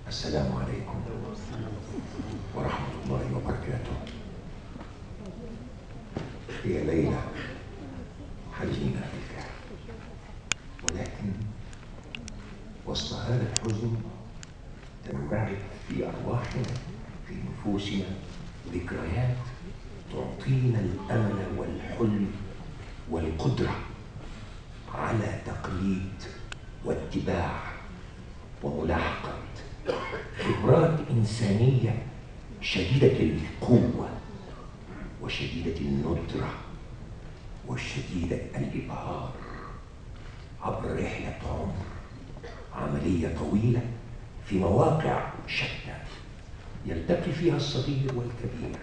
السلام عليكم ورحمة الله وبركاته. هي ليلة حزينة بالفعل، ولكن وسط هذا الحزن تنبعث في أرواحنا، في نفوسنا ذكريات تعطينا الأمل والحلم والقدرة على تقليد واتباع وملاحقة خبرات إنسانية شديدة القوة وشديدة الندرة وشديدة الإبهار عبر رحلة عمر، عملية طويلة في مواقع شتى يلتقي فيها الصغير والكبير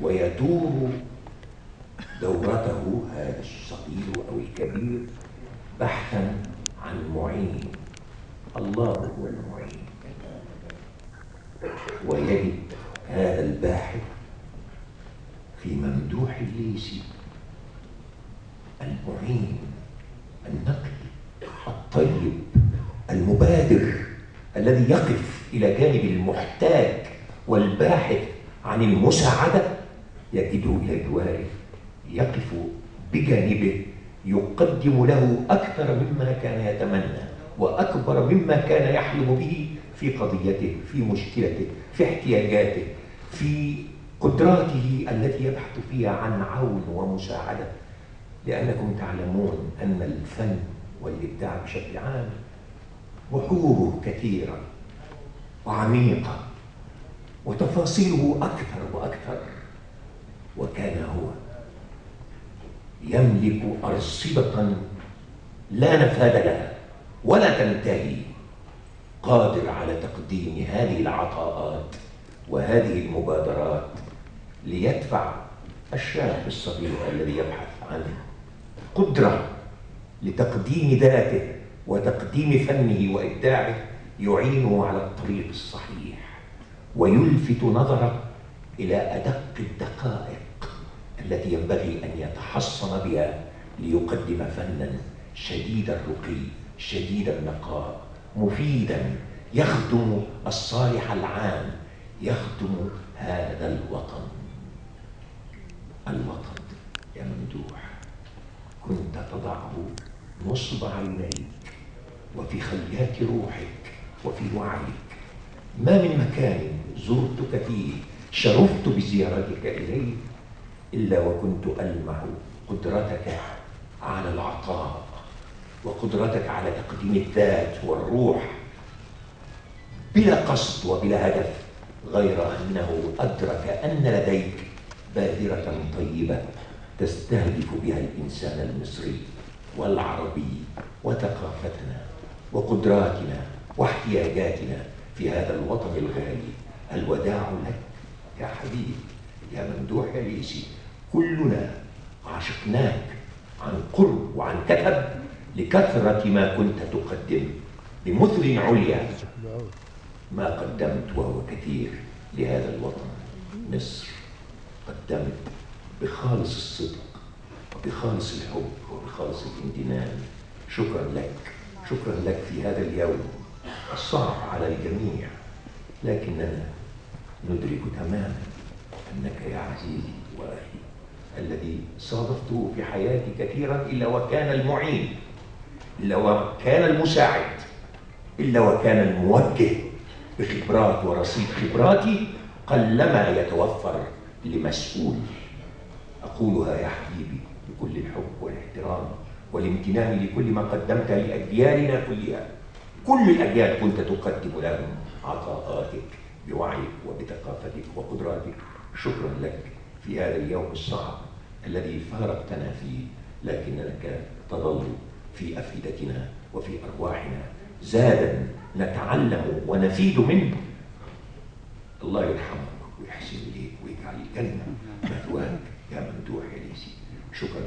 ويدور دورته هذا الصغير أو الكبير بحثا عن معين. الله هو المعين، ويجد هذا الباحث في ممدوح الليثي المعين النقي الطيب المبادر الذي يقف إلى جانب المحتاج والباحث عن المساعدة، يجده إلى جواره يقف بجانبه يقدم له أكثر مما كان يتمنى وأكبر مما كان يحلم به في قضيته، في مشكلته، في احتياجاته، في قدراته التي يبحث فيها عن عون ومساعدة. لأنكم تعلمون أن الفن والإبداع بشكل عام بحوره كثيرة وعميقة وتفاصيله أكثر وأكثر، وكان هو يملك أرصدة لا نفاد لها ولا تنتهي، قادر على تقديم هذه العطاءات وهذه المبادرات ليدفع الشاب الصغير الذي يبحث عن قدرة لتقديم ذاته وتقديم فنه وإبداعه، يعينه على الطريق الصحيح ويلفت نظره إلى أدق الدقائق التي ينبغي أن يتحصن بها ليقدم فنا شديد الرقي شديد النقاء مفيدا يخدم الصالح العام، يخدم هذا الوطن. الوطن يا ممدوح كنت تضعه نصب عينيك وفي خليات روحك وفي وعيك. ما من مكان زرتك فيه شرفت بزيارتك إليه إلا وكنت ألمح قدرتك على العطاء وقدرتك على تقديم الذات والروح بلا قصد وبلا هدف، غير أنه أدرك أن لديك بادرة طيبة تستهدف بها الإنسان المصري والعربي وثقافتنا وقدراتنا واحتياجاتنا في هذا الوطن الغالي. الوداع لك يا حبيبي يا ممدوح يا ليثي، كلنا عشقناك عن قرب وعن كتب لكثرة ما كنت تقدم بمثل عليا. ما قدمت وهو كثير لهذا الوطن مصر، قدمت بخالص الصدق وبخالص الحب وبخالص الامتنان. شكرا لك، شكرا لك في هذا اليوم الصعب على الجميع، لكننا ندرك تماما أنك يا عزيزي وأخي الذي صادفته في حياتي كثيرا إلا وكان المعين، إلا وكان المساعد، إلا وكان الموجه بخبرات ورصيد خبراتي قلما يتوفر لمسؤول. أقولها يا حبيبي بكل الحب والاحترام والامتنان لكل ما قدمت لأجيالنا كلها. كل الأجيال كنت تقدم لهم عطاءاتك بوعيك وبثقافتك وقدراتك. شكرا لك في هذا اليوم الصعب الذي فارقتنا فيه، لكنك تظل في أفئدتنا وفي أرواحنا زادا نتعلم ونفيد منه. الله يرحمك ويحسن إليك ويجعل الجنة مثواك يا ممدوح يا ليثي. شكرا.